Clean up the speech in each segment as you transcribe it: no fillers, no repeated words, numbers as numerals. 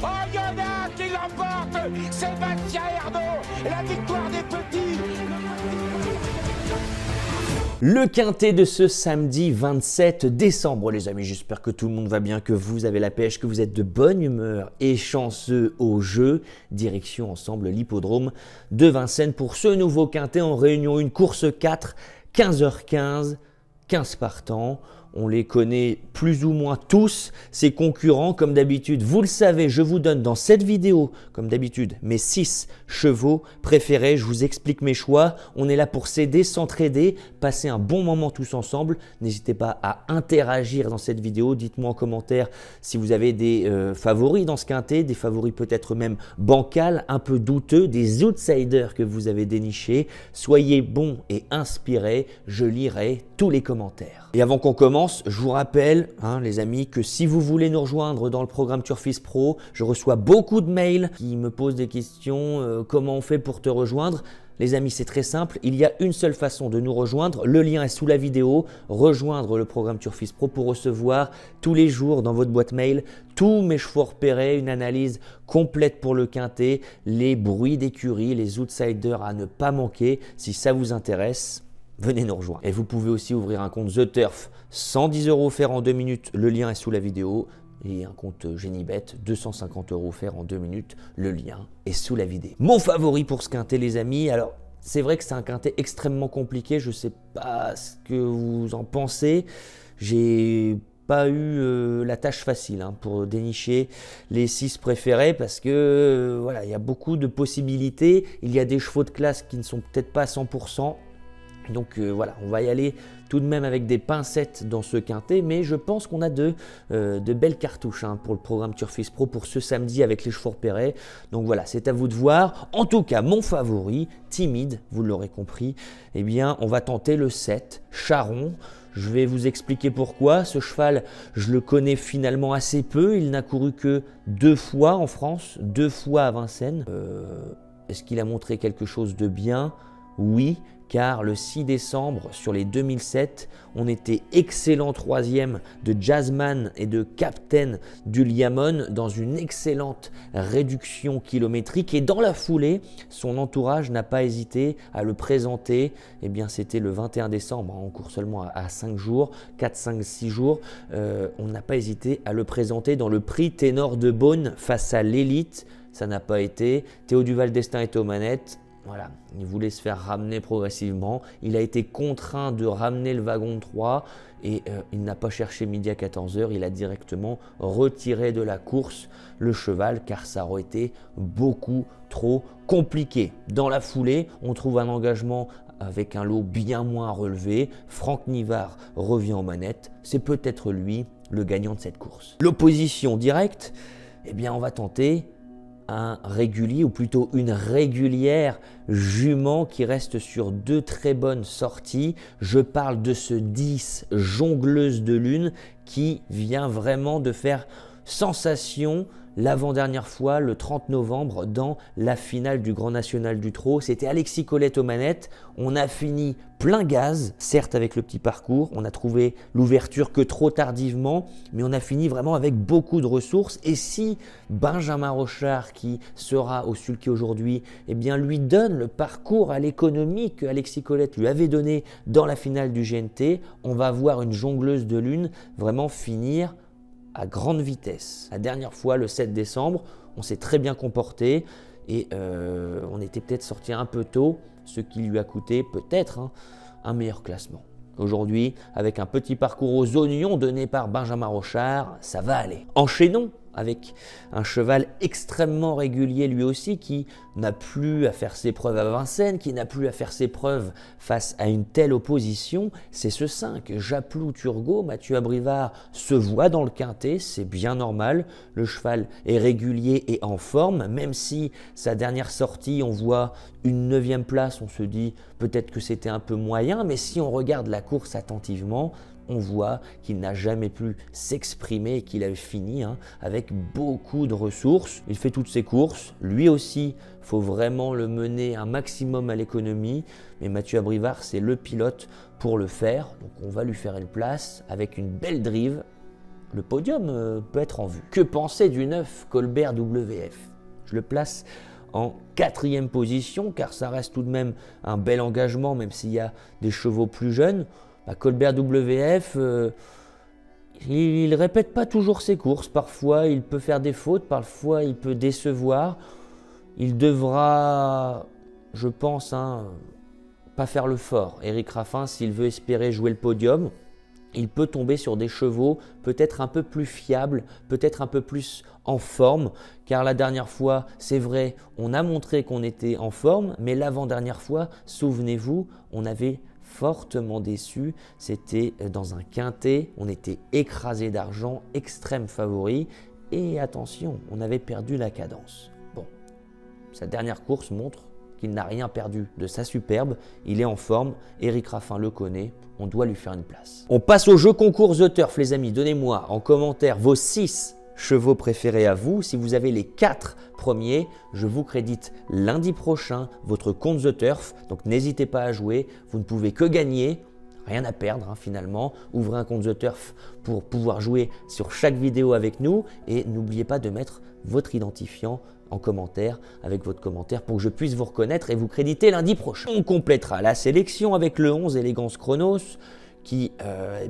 Oh, il y en a qui l'emporte. Sébastien Ernaud, la victoire des petits. Le quintet de ce samedi 27 décembre, les amis. J'espère que tout le monde va bien, que vous avez la pêche, que vous êtes de bonne humeur et chanceux au jeu. Direction ensemble l'hippodrome de Vincennes pour ce nouveau quintet en réunion 1, course 4, 15h15, 15 partants. On les connaît plus ou moins tous, ces concurrents. Comme d'habitude, vous le savez, je vous donne dans cette vidéo, comme d'habitude, mes 6 chevaux préférés. Je vous explique mes choix. On est là pour s'aider, s'entraider, passer un bon moment tous ensemble. N'hésitez pas à interagir dans cette vidéo. Dites-moi en commentaire si vous avez des favoris dans ce quintet, des favoris peut-être même bancals, un peu douteux, des outsiders que vous avez dénichés. Soyez bons et inspirés. Je lirai tous les commentaires. Et avant qu'on commence, je vous rappelle, les amis, que si vous voulez nous rejoindre dans le programme Turfis Pro, je reçois beaucoup de mails qui me posent des questions. Comment on fait pour te rejoindre ? Les amis, c'est très simple. Il y a une seule façon de nous rejoindre. Le lien est sous la vidéo. Rejoindre le programme Turfis Pro pour recevoir tous les jours dans votre boîte mail tous mes chevaux repérés, une analyse complète pour le quintet, les bruits d'écurie, les outsiders à ne pas manquer. Si ça vous intéresse, venez nous rejoindre. Et vous pouvez aussi ouvrir un compte The Turf, 110 € offerts en 2 minutes, le lien est sous la vidéo. Et un compte Génibet, 250 € offerts en 2 minutes, le lien est sous la vidéo. Mon favori pour ce quintet, les amis, alors c'est vrai que c'est un quintet extrêmement compliqué, je ne sais pas ce que vous en pensez. J'ai pas eu la tâche facile pour dénicher les 6 préférés parce que voilà, il y a beaucoup de possibilités. Il y a des chevaux de classe qui ne sont peut-être pas à 100%. Donc voilà, on va y aller tout de même avec des pincettes dans ce quintet, mais je pense qu'on a de belles cartouches pour le programme Turfis Pro pour ce samedi avec les chevaux repérés. Donc voilà, c'est à vous de voir. En tout cas, mon favori, timide, vous l'aurez compris, eh bien, on va tenter le 7, Charon. Je vais vous expliquer pourquoi. Ce cheval, je le connais finalement assez peu. Il n'a couru que 2 fois en France, 2 fois à Vincennes. Est-ce qu'il a montré quelque chose de bien ? Oui, car le 6 décembre sur les 2007, on était excellent 3e de Jazzman et de Captain du Liamon dans une excellente réduction kilométrique. Et dans la foulée, son entourage n'a pas hésité à le présenter. Eh bien, c'était le 21 décembre, on court seulement à 5 jours, 4, 5, 6 jours. On n'a pas hésité à le présenter dans le prix Ténor de Beaune face à l'élite. Ça n'a pas été. Théo Duval d'Estaing est aux manettes. Voilà, il voulait se faire ramener progressivement. Il a été contraint de ramener le wagon de 3 et il n'a pas cherché midi à 14h. Il a directement retiré de la course le cheval car ça aurait été beaucoup trop compliqué. Dans la foulée, on trouve un engagement avec un lot bien moins relevé. Franck Nivard revient aux manettes. C'est peut-être lui le gagnant de cette course. L'opposition directe, eh bien on va tenter un régulier ou plutôt une régulière jument qui reste sur 2 très bonnes sorties. Je parle de ce 10 Jongleuse de Lune qui vient vraiment de faire sensation l'avant-dernière fois, le 30 novembre, dans la finale du Grand National du Trot. C'était Alexis Colette aux manettes. On a fini plein gaz, certes avec le petit parcours. On a trouvé l'ouverture que trop tardivement, mais on a fini vraiment avec beaucoup de ressources. Et si Benjamin Rochard, qui sera au sulky aujourd'hui, eh bien lui donne le parcours à l'économie que Alexis Colette lui avait donné dans la finale du GNT, on va voir une Jongleuse de Lune vraiment finir à grande vitesse. La dernière fois, le 7 décembre, on s'est très bien comporté et on était peut-être sorti un peu tôt, ce qui lui a coûté peut-être un meilleur classement. Aujourd'hui, avec un petit parcours aux oignons donné par Benjamin Rochard, ça va aller. Enchaînons avec un cheval extrêmement régulier lui aussi, qui n'a plus à faire ses preuves à Vincennes, qui n'a plus à faire ses preuves face à une telle opposition. C'est ce 5, Japlou Turgot. Mathieu Abrivard se voit dans le quintet, c'est bien normal. Le cheval est régulier et en forme, même si sa dernière sortie, on voit une 9e place, on se dit peut-être que c'était un peu moyen, mais si on regarde la course attentivement, on voit qu'il n'a jamais pu s'exprimer et qu'il a fini avec beaucoup de ressources. Il fait toutes ses courses. Lui aussi, il faut vraiment le mener un maximum à l'économie. Mais Mathieu Abrivard, c'est le pilote pour le faire. Donc on va lui faire une place avec une belle drive. le podium peut être en vue. Que penser du 9 Colbert WF? Je le place en 4e position, car ça reste tout de même un bel engagement, même s'il y a des chevaux plus jeunes. Colbert WF, il ne répète pas toujours ses courses. Parfois, il peut faire des fautes, parfois, il peut décevoir. Il devra, je pense, pas faire le fort. Éric Raffin, s'il veut espérer jouer le podium, il peut tomber sur des chevaux peut-être un peu plus fiables, peut-être un peu plus en forme, car la dernière fois, c'est vrai, on a montré qu'on était en forme, mais l'avant-dernière fois, souvenez-vous, on avait fortement déçu. C'était dans un quintet, on était écrasé d'argent, extrême favori, et attention, on avait perdu la cadence. Bon, sa dernière course montre qu'il n'a rien perdu de sa superbe, il est en forme, Éric Raffin le connaît, on doit lui faire une place. On passe au jeu concours The Turf, les amis, donnez-moi en commentaire vos 6 chevaux préférés à vous. Si vous avez les 4 premiers, je vous crédite lundi prochain votre compte The Turf, donc n'hésitez pas à jouer, vous ne pouvez que gagner. Rien à perdre finalement, ouvrez un compte The Turf pour pouvoir jouer sur chaque vidéo avec nous et n'oubliez pas de mettre votre identifiant en commentaire avec votre commentaire pour que je puisse vous reconnaître et vous créditer lundi prochain. On complétera la sélection avec le 11 Élégance Chronos qui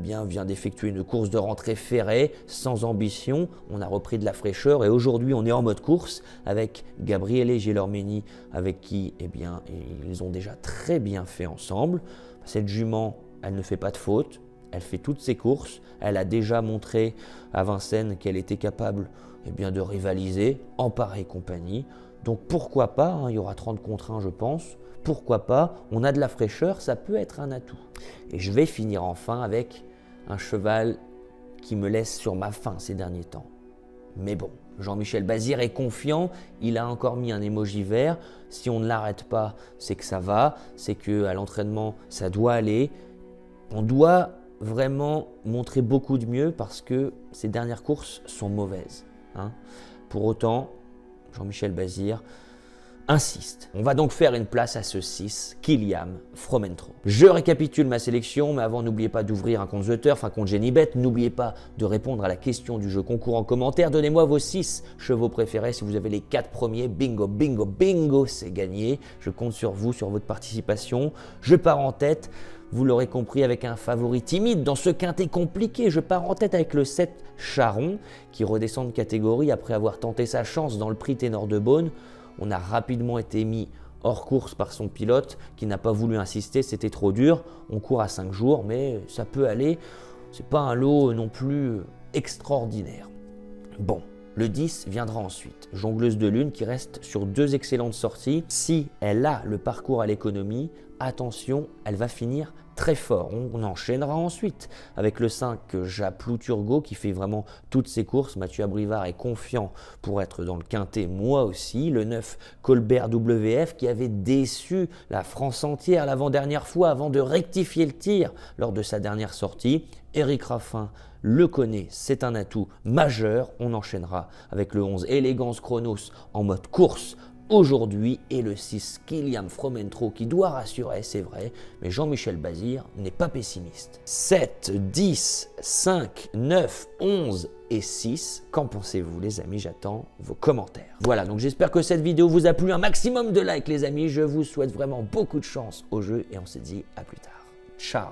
vient d'effectuer une course de rentrée ferrée sans ambition. On a repris de la fraîcheur et aujourd'hui on est en mode course avec Gabriele Gelormeni avec qui ils ont déjà très bien fait ensemble. Cette jument, elle ne fait pas de faute, elle fait toutes ses courses, elle a déjà montré à Vincennes qu'elle était capable de rivaliser en pareille compagnie. Donc pourquoi pas, il y aura 30 contre 1 je pense, pourquoi pas, on a de la fraîcheur, ça peut être un atout. Et je vais finir enfin avec un cheval qui me laisse sur ma faim ces derniers temps. Mais bon, Jean-Michel Bazir est confiant, il a encore mis un emoji vert. Si on ne l'arrête pas, c'est que ça va, c'est qu'à l'entraînement, ça doit aller. On doit vraiment montrer beaucoup de mieux parce que ces dernières courses sont mauvaises. Pour autant, Jean-Michel Bazir insiste. On va donc faire une place à ce 6, Kiliam Fromentro. Je récapitule ma sélection, mais avant, n'oubliez pas d'ouvrir un compte The Turf, un compte Genibet. N'oubliez pas de répondre à la question du jeu concours en commentaire. Donnez-moi vos 6 chevaux préférés. Si vous avez les 4 premiers, bingo, bingo, bingo, c'est gagné. Je compte sur vous, sur votre participation. Je pars en tête. Vous l'aurez compris, avec un favori timide dans ce quintet compliqué. Je pars en tête avec le 7 Charon qui redescend de catégorie après avoir tenté sa chance dans le prix Ténor de Beaune. On a rapidement été mis hors course par son pilote qui n'a pas voulu insister, c'était trop dur. On court à 5 jours, mais ça peut aller. C'est pas un lot non plus extraordinaire. Bon, le 10 viendra ensuite. Jongleuse de Lune qui reste sur 2 excellentes sorties. Si elle a le parcours à l'économie, attention, elle va finir très fort. On enchaînera ensuite avec le 5 Japlou Turgot qui fait vraiment toutes ses courses. Mathieu Abrivard est confiant pour être dans le quintet, moi aussi. Le 9 Colbert WF qui avait déçu la France entière l'avant-dernière fois avant de rectifier le tir lors de sa dernière sortie. Éric Raffin le connaît, c'est un atout majeur. On enchaînera avec le 11 Élégance Chronos en mode course aujourd'hui et le 6 Kiliam Fromentro qui doit rassurer, c'est vrai, mais Jean-Michel Bazir n'est pas pessimiste. 7, 10, 5, 9, 11 et 6, qu'en pensez-vous les amis? J'attends vos commentaires. Voilà, donc j'espère que cette vidéo vous a plu, un maximum de likes les amis, je vous souhaite vraiment beaucoup de chance au jeu et on se dit à plus tard. Ciao.